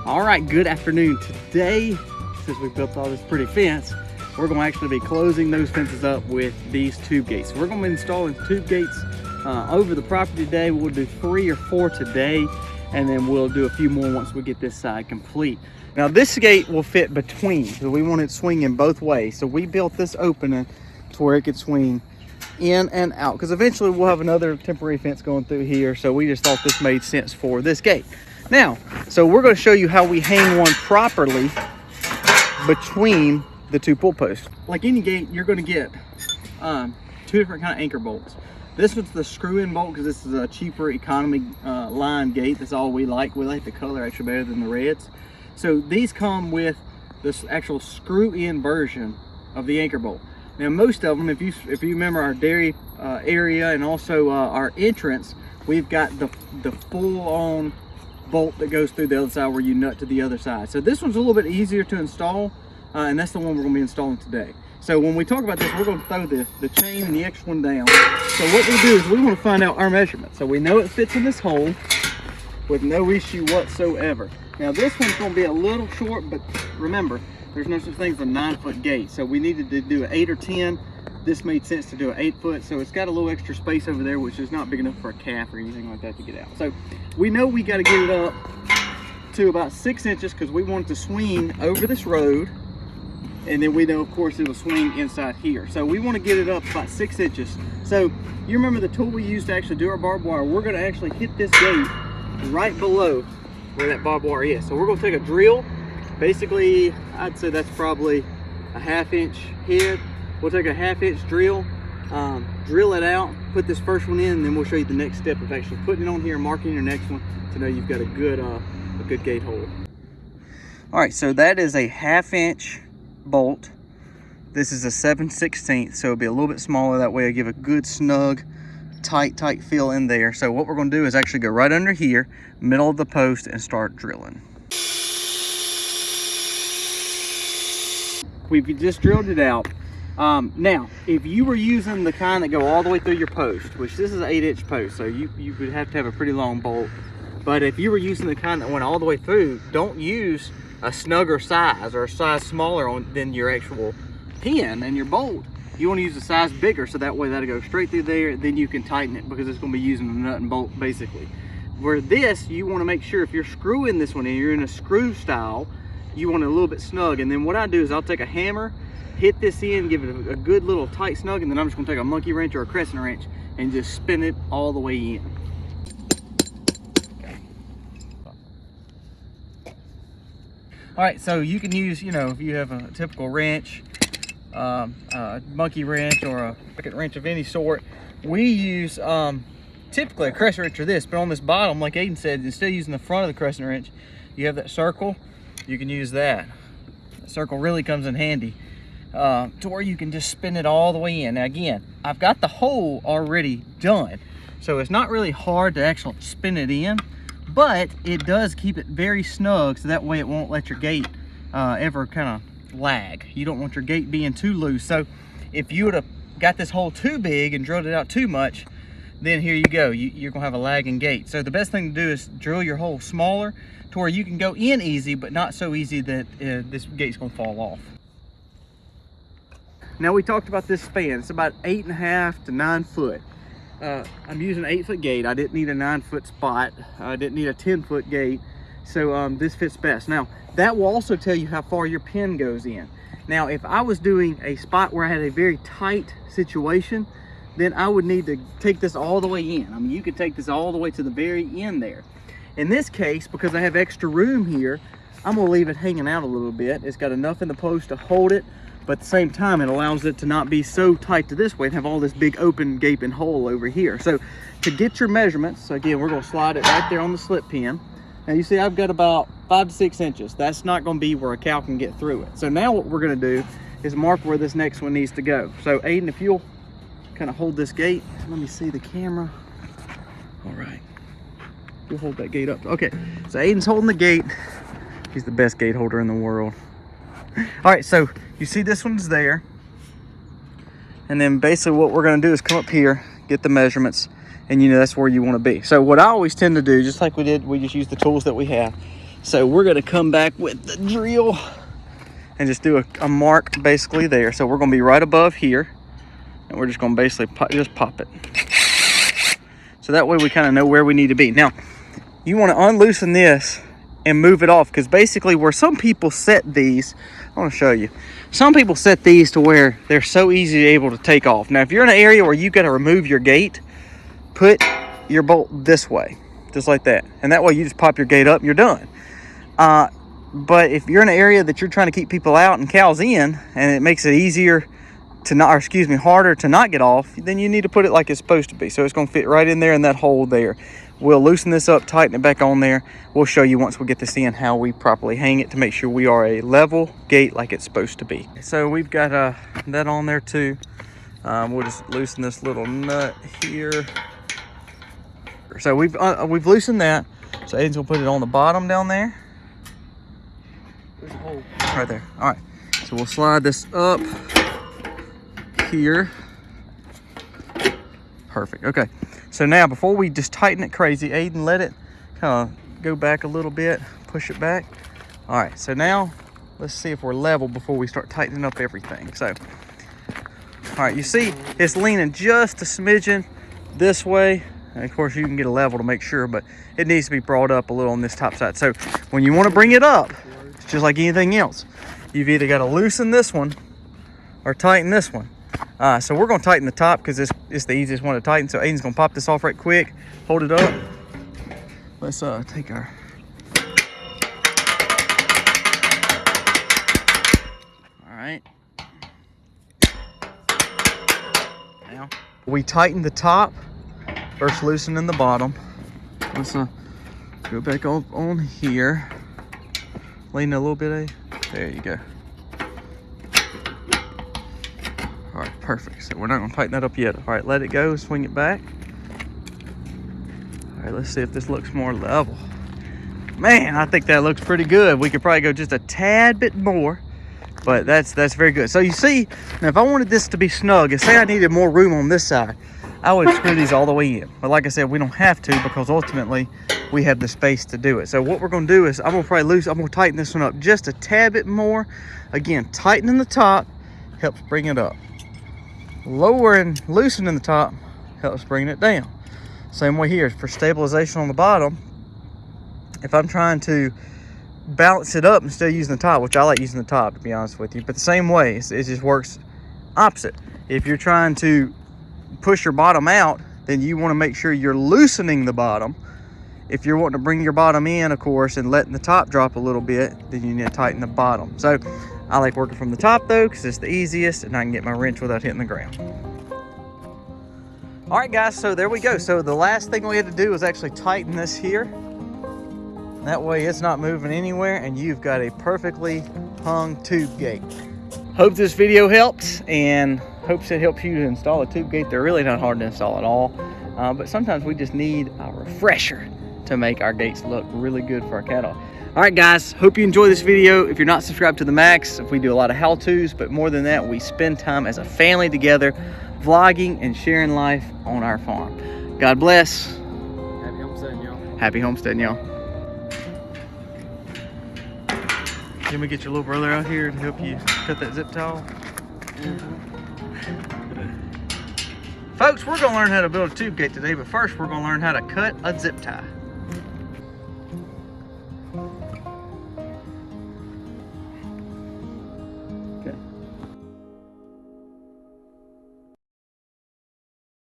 All right, good afternoon. Today, since we built all this pretty fence, we're going to actually be closing those fences up with these tube gates. So we're going to be installing tube gates over the property today. We'll do 3 or 4 today, and then we'll do a few more once we get this side complete. Now this gate will fit between, so we want it swinging both ways. So we built this opening to where it could swing in and out, because eventually we'll have another temporary fence going through here. So we just thought this made sense for this gate. Now, so we're going to show you how we hang one properly between the 2 pull posts. Like any gate, you're going to get 2 different kind of anchor bolts. This one's the screw-in bolt because this is a cheaper economy line gate. That's all we like. We like the color actually better than the reds. So these come with this actual screw-in version of the anchor bolt. Now most of them, if you remember our dairy area and also our entrance, we've got the full-on bolt that goes through the other side where you nut to the other side. So this one's a little bit easier to install, and that's the one we're going to be installing today. So when we talk about this, we're going to throw the chain and the extra one down. So what we do is we want to find out our measurement. So we know it fits in this hole with no issue whatsoever. Now this one's going to be a little short, but remember, there's no such thing as a 9-foot gate. So we needed to do an 8 or 10. This made sense to do an 8-foot. So it's got a little extra space over there, which is not big enough for a calf or anything like that to get out. So we know we got to get it up to about 6 inches because we want it to swing over this road. And then we know, of course, it'll swing inside here. So we want to get it up about 6 inches. So you remember the tool we used to actually do our barbed wire? We're going to actually hit this gate right below where that barbed wire is. So we're going to take a drill. Basically, I'd say that's probably a 1/2 inch head. We'll take a 1/2 inch drill, drill it out, put this first one in, and then we'll show you the next step of actually putting it on here, marking your next one to know you've got a good gate hole. All right, so that is a 1/2 inch bolt. This is a 7/16, so it'll be a little bit smaller. That way it'll give a good snug tight feel in there. So what we're going to do is actually go right under here, middle of the post, and start drilling. We've just drilled it out. Now if you were using the kind that go all the way through your post, which this is an 8-inch post, so you would have to have a pretty long bolt, but if you were using the kind that went all the way through, don't use a snugger size or a size smaller than your actual pin and your bolt. You want to use a size bigger, so that way that'll go straight through there. Then you can tighten it because it's going to be using a nut and bolt basically. Where this, you want to make sure if you're screwing this one in, you're in a screw style, you want it a little bit snug. And then what I do is I'll take a hammer, hit this in, give it a good little tight snug, and then I'm just going to take a monkey wrench or a crescent wrench and just spin it all the way in. All right, so you can use, you know, if you have a typical wrench, a monkey wrench or a pocket wrench of any sort. We use typically a crescent wrench or this, but on this bottom, like Aiden said, instead of using the front of the crescent wrench, you have that circle, you can use that. The circle really comes in handy to where you can just spin it all the way in. Now again, I've got the hole already done, so it's not really hard to actually spin it in, but it does keep it very snug, so that way it won't let your gate ever kind of lag. You don't want your gate being too loose. So if you would have got this hole too big and drilled it out too much, then here you go, you're gonna have a lagging gate. So the best thing to do is drill your hole smaller to where you can go in easy, but not so easy that this gate's gonna fall off. Now we talked about this span. It's about 8.5 to 9 foot. I'm using an 8-foot gate. I didn't need a 9-foot spot. I didn't need a 10-foot gate. So this fits best. Now that will also tell you how far your pin goes in. Now if I was doing a spot where I had a very tight situation, then I would need to take this all the way in. I mean, you could take this all the way to the very end there. In this case, because I have extra room here, I'm gonna leave it hanging out a little bit. It's got enough in the post to hold it, but at the same time, it allows it to not be so tight to this way and have all this big open gaping hole over here. So to get your measurements, again, we're gonna slide it right there on the slip pin. Now you see I've got about 5 to 6 inches. That's not gonna be where a cow can get through it. So now what we're gonna do is mark where this next one needs to go. So Aiden, if you'll kind of hold this gate, let me see the camera. All right, you'll hold that gate up. Okay, so Aiden's holding the gate. He's the best gate holder in the world. All right, so you see this one's there. And then basically what we're gonna do is come up here, get the measurements, and you know that's where you wanna be. So what I always tend to do, just like we did, we just use the tools that we have. So we're gonna come back with the drill and just do a mark basically there. So we're gonna be right above here, and we're just gonna basically just pop it. So that way we kind of know where we need to be. Now, you want to unloosen this and move it off, because basically where some people set these, I want to show you. Some people set these to where they're so easy able to take off. Now, if you're in an area where you got to remove your gate, put your bolt this way, just like that. And that way you just pop your gate up and you're done. But if you're in an area that you're trying to keep people out and cows in, and it makes it easier to not, or excuse me, harder to not get off, then you need to put it like it's supposed to be. So it's going to fit right in there in that hole there. We'll loosen this up, tighten it back on there. We'll show you once we get this in how we properly hang it to make sure we are a level gate like it's supposed to be. So we've got that on there too. We'll just loosen this little nut here. So we've loosened that. So Aiden's gonna put it on the bottom down there. There's a hole right there. All right. So we'll slide this up here. Perfect. Okay. So now, before we just tighten it crazy, Aiden, let it kind of go back a little bit, push it back. All right, so now let's see if we're level before we start tightening up everything. So, all right, you see it's leaning just a smidgen this way. And of course, you can get a level to make sure, but it needs to be brought up a little on this top side. So when you want to bring it up, it's just like anything else. You've either got to loosen this one or tighten this one. So we're going to tighten the top because it's the easiest one to tighten. So Aiden's going to pop this off right quick, hold it up. Let's take our... All right. Now, we tighten the top versus loosening the bottom. Let's go back on here. Lean a little bit, there you go. All right, perfect. So we're not gonna tighten that up yet. All right, let it go, swing it back. All right, let's see if this looks more level. Man, I think that looks pretty good. We could probably go just a tad bit more, but that's very good. So you see, now if I wanted this to be snug, and say I needed more room on this side, I would screw these all the way in. But like I said, we don't have to, because ultimately we have the space to do it. So what we're gonna do is I'm gonna tighten this one up just a tad bit more. Again, tightening the top helps bring it up. Lowering, loosening the top helps bring it down. Same way here for stabilization on the bottom. If I'm trying to balance it up instead of using the top, which I like using the top to be honest with you, but the same way, it just works opposite. If you're trying to push your bottom out, then you want to make sure you're loosening the bottom. If you're wanting to bring your bottom in, of course, and letting the top drop a little bit, then you need to tighten the bottom. So I like working from the top though, because it's the easiest and I can get my wrench without hitting the ground. All right guys, so there we go. So the last thing we had to do was actually tighten this here. That way it's not moving anywhere and you've got a perfectly hung tube gate. Hope this video helps, and hopes it helps you to install a tube gate. They're really not hard to install at all, but sometimes we just need a refresher to make our gates look really good for our cattle. All right guys, hope you enjoy this video. If you're not subscribed to the Max, we do a lot of how-tos, but more than that, we spend time as a family together, vlogging and sharing life on our farm. God bless. Happy homesteading, y'all. Happy homesteading, y'all. Can we get your little brother out here to help you cut that zip tie off? Folks, we're gonna learn how to build a tube gate today, but first we're gonna learn how to cut a zip tie.